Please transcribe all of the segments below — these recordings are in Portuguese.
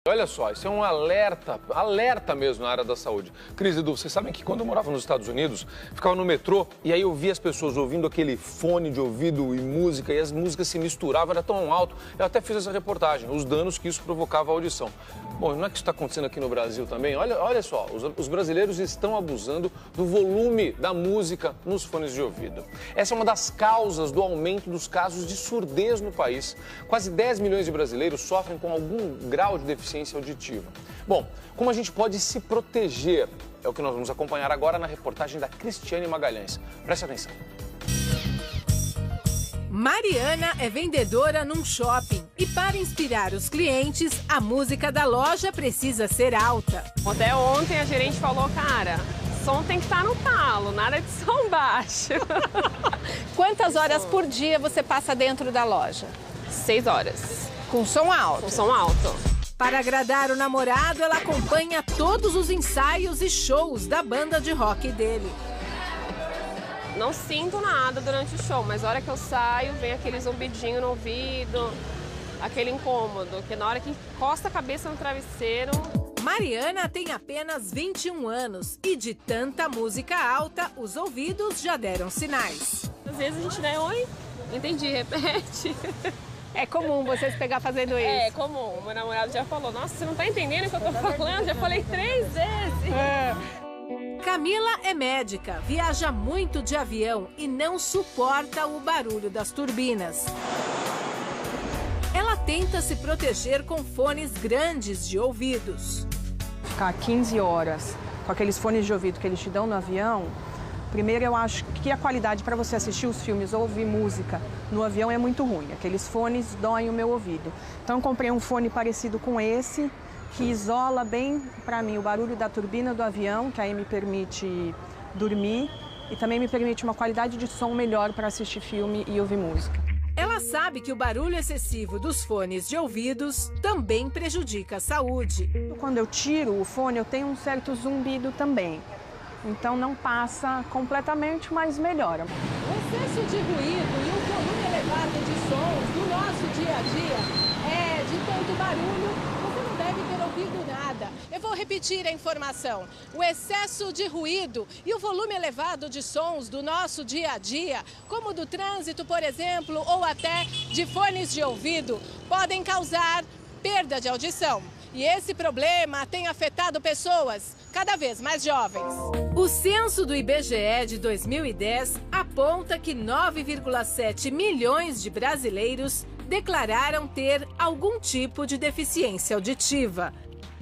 Olha só, isso é um alerta mesmo na área da saúde. Cris, Edu, vocês sabem que quando eu morava nos Estados Unidos, ficava no metrô e aí eu via as pessoas ouvindo aquele fone de ouvido e música, e as músicas se misturavam, era tão alto. Eu até fiz essa reportagem, os danos que isso provocava à audição. Bom, não é que isso está acontecendo aqui no Brasil também? Olha só, os brasileiros estão abusando do volume da música nos fones de ouvido. Essa é uma das causas do aumento dos casos de surdez no país. Quase 10 milhões de brasileiros sofrem com algum grau de deficiência auditiva. Bom, como a gente pode se proteger? É o que nós vamos acompanhar agora na reportagem da Cristiane Magalhães. Preste atenção. Mariana é vendedora num shopping e para inspirar os clientes, a música da loja precisa ser alta. Até ontem a gerente falou, cara, som tem que estar no talo, nada de som baixo. Quantas horas por dia você passa dentro da loja? 6 horas. Com som alto? Com som alto. Para agradar o namorado, ela acompanha todos os ensaios e shows da banda de rock dele. Não sinto nada durante o show, mas na hora que eu saio, vem aquele zumbidinho no ouvido, aquele incômodo, que na hora que encosta a cabeça no travesseiro... Mariana tem apenas 21 anos e de tanta música alta, os ouvidos já deram sinais. Às vezes a gente, oi, não entendi, repete. É comum vocês pegar fazendo isso? É comum. Meu namorado já falou, nossa, você não tá entendendo o que eu tô falando? Já falei 3 vezes. Camila é médica, viaja muito de avião e não suporta o barulho das turbinas. Ela tenta se proteger com fones grandes de ouvidos. Ficar 15 horas com aqueles fones de ouvido que eles te dão no avião, primeiro eu acho que a qualidade para você assistir os filmes ou ouvir música no avião é muito ruim. Aqueles fones doem o meu ouvido. Então eu comprei um fone parecido com esse, que isola bem para mim o barulho da turbina do avião, que aí me permite dormir e também me permite uma qualidade de som melhor para assistir filme e ouvir música. Ela sabe que o barulho excessivo dos fones de ouvidos também prejudica a saúde. Quando eu tiro o fone, eu tenho um certo zumbido também. Então não passa completamente, mas melhora. O excesso de ruído e o volume elevado de sons do nosso dia a dia de tanto barulho, você não deve ter ouvido nada. Eu vou repetir a informação. O excesso de ruído e o volume elevado de sons do nosso dia a dia, como do trânsito, por exemplo, ou até de fones de ouvido, podem causar perda de audição. E esse problema tem afetado pessoas cada vez mais jovens. O censo do IBGE de 2010 aponta que 9,7 milhões de brasileiros declararam ter algum tipo de deficiência auditiva.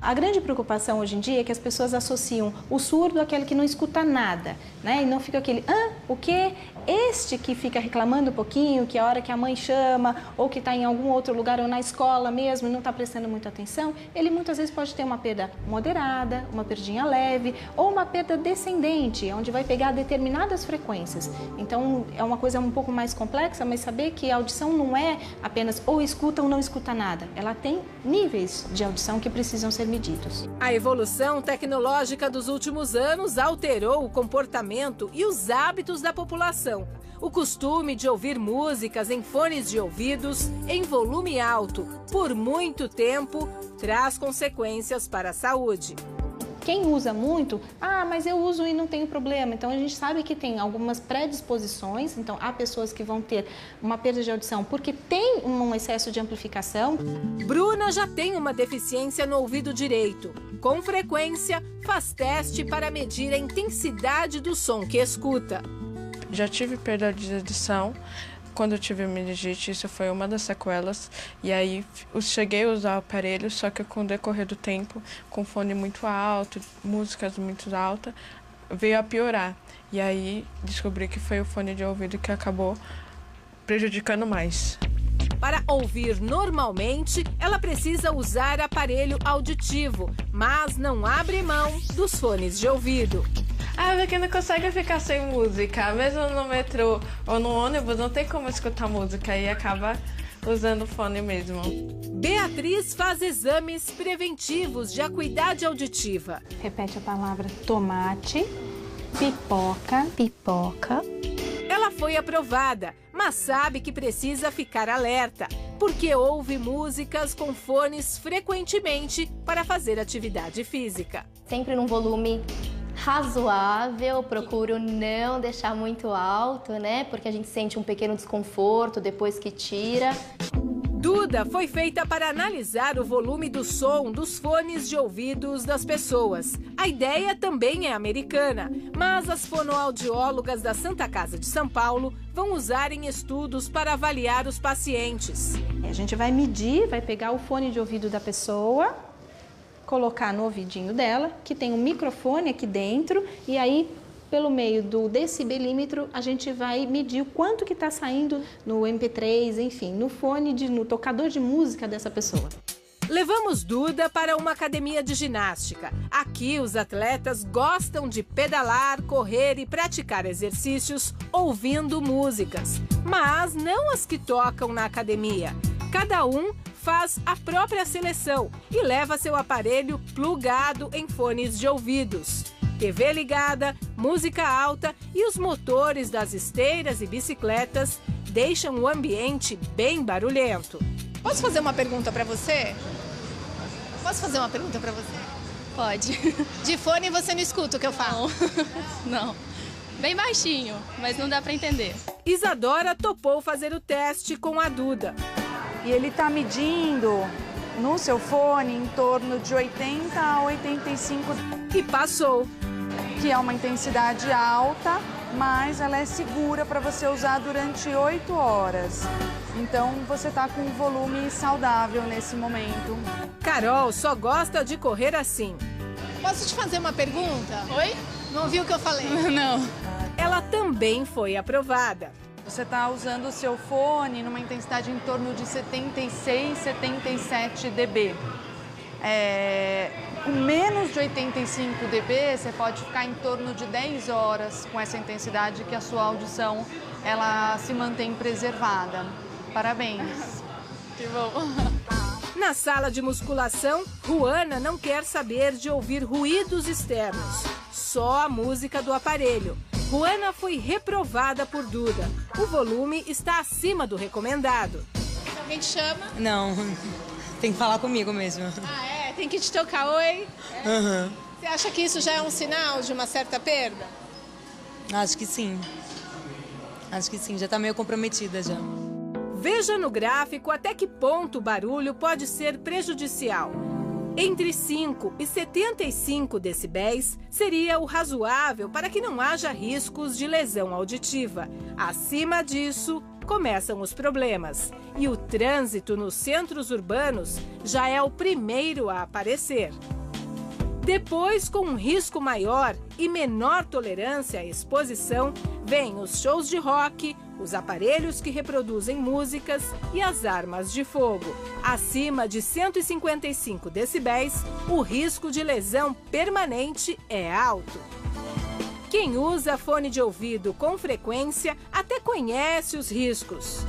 A grande preocupação hoje em dia é que as pessoas associam o surdo àquele que não escuta nada, né? E não fica aquele, o quê? Este que fica reclamando um pouquinho, que a hora que a mãe chama, ou que está em algum outro lugar, ou na escola mesmo, e não está prestando muita atenção, ele muitas vezes pode ter uma perda moderada, uma perdinha leve, ou uma perda descendente, onde vai pegar determinadas frequências. Então, é uma coisa um pouco mais complexa, mas saber que a audição não é apenas ou escuta ou não escuta nada. Ela tem níveis de audição que precisam ser medidos. A evolução tecnológica dos últimos anos alterou o comportamento e os hábitos da população. O costume de ouvir músicas em fones de ouvidos em volume alto por muito tempo traz consequências para a saúde. Quem usa muito, mas eu uso e não tenho problema. Então a gente sabe que tem algumas predisposições, então há pessoas que vão ter uma perda de audição porque tem um excesso de amplificação. Bruna já tem uma deficiência no ouvido direito. Com frequência, faz teste para medir a intensidade do som que escuta. Já tive perda de audição. Quando eu tive meningite, isso foi uma das sequelas. E aí eu cheguei a usar o aparelho, só que com o decorrer do tempo, com fone muito alto, músicas muito altas, veio a piorar. E aí descobri que foi o fone de ouvido que acabou prejudicando mais. Para ouvir normalmente, ela precisa usar aparelho auditivo, mas não abre mão dos fones de ouvido. Porque não consegue ficar sem música, mesmo no metrô ou no ônibus, não tem como escutar música e acaba usando fone mesmo. Beatriz faz exames preventivos de acuidade auditiva. Repete a palavra tomate, pipoca, pipoca. Ela foi aprovada, mas sabe que precisa ficar alerta, porque ouve músicas com fones frequentemente para fazer atividade física. Sempre num volume razoável, procuro não deixar muito alto, né? Porque a gente sente um pequeno desconforto depois que tira. Duda foi feita para analisar o volume do som dos fones de ouvidos das pessoas. A ideia também é americana, mas as fonoaudiólogas da Santa Casa de São Paulo vão usar em estudos para avaliar os pacientes. A gente vai medir, vai pegar o fone de ouvido da pessoa, colocar no ouvidinho dela, que tem um microfone aqui dentro, e aí, pelo meio do decibelímetro, a gente vai medir o quanto que está saindo no MP3, enfim, no fone, no tocador de música dessa pessoa. Levamos Duda para uma academia de ginástica. Aqui, os atletas gostam de pedalar, correr e praticar exercícios ouvindo músicas, mas não as que tocam na academia. Cada um faz a própria seleção e leva seu aparelho plugado em fones de ouvidos. TV ligada, música alta e os motores das esteiras e bicicletas deixam o ambiente bem barulhento. Posso fazer uma pergunta para você? Posso fazer uma pergunta para você? Pode. De fone você não escuta o que eu falo? Não. Bem baixinho, mas não dá para entender. Isadora topou fazer o teste com a Duda. E ele está medindo no seu fone em torno de 80 a 85. E passou. Que é uma intensidade alta, mas ela é segura para você usar durante 8 horas. Então você está com um volume saudável nesse momento. Carol só gosta de correr assim. Posso te fazer uma pergunta? Oi? Não ouviu o que eu falei? Não. Ela também foi aprovada. Você está usando o seu fone numa intensidade em torno de 76, 77 dB. Com menos de 85 dB, você pode ficar em torno de 10 horas com essa intensidade que a sua audição ela se mantém preservada. Parabéns. Que bom. Na sala de musculação, Juana não quer saber de ouvir ruídos externos, só a música do aparelho. Juana foi reprovada por Duda. O volume está acima do recomendado. Alguém te chama? Não, tem que falar comigo mesmo. Ah, é? Tem que te tocar oi? Uhum. Você acha que isso já é um sinal de uma certa perda? Acho que sim. Acho que sim, já está meio comprometida já. Veja no gráfico até que ponto o barulho pode ser prejudicial. Entre 5 e 75 decibéis seria o razoável para que não haja riscos de lesão auditiva. Acima disso, começam os problemas. E o trânsito nos centros urbanos já é o primeiro a aparecer. Depois, com um risco maior e menor tolerância à exposição, vêm os shows de rock, os aparelhos que reproduzem músicas e as armas de fogo. Acima de 155 decibéis, o risco de lesão permanente é alto. Quem usa fone de ouvido com frequência até conhece os riscos.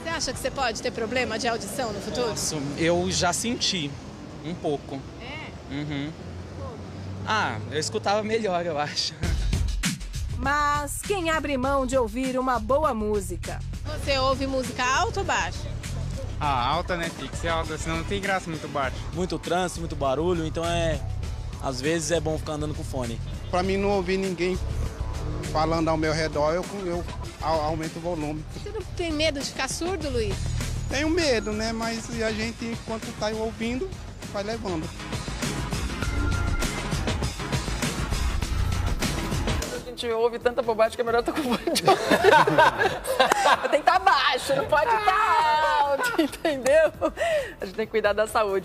Você acha que você pode ter problema de audição no futuro? Posso. Eu já senti um pouco. É? Uhum. Eu escutava melhor, eu acho. Mas quem abre mão de ouvir uma boa música? Você ouve música alta ou baixa? Alta, né? Tem que ser alta, senão não tem graça muito baixo. Muito trânsito, muito barulho, então às vezes é bom ficar andando com fone. Para mim não ouvir ninguém falando ao meu redor, eu aumento o volume. Você não tem medo de ficar surdo, Luiz? Tenho medo, né? Mas a gente, enquanto está ouvindo, vai levando. A gente ouve tanta bobagem que é melhor estar com fone de ouvido. Tem que estar baixo, não pode estar alto, entendeu? A gente tem que cuidar da saúde.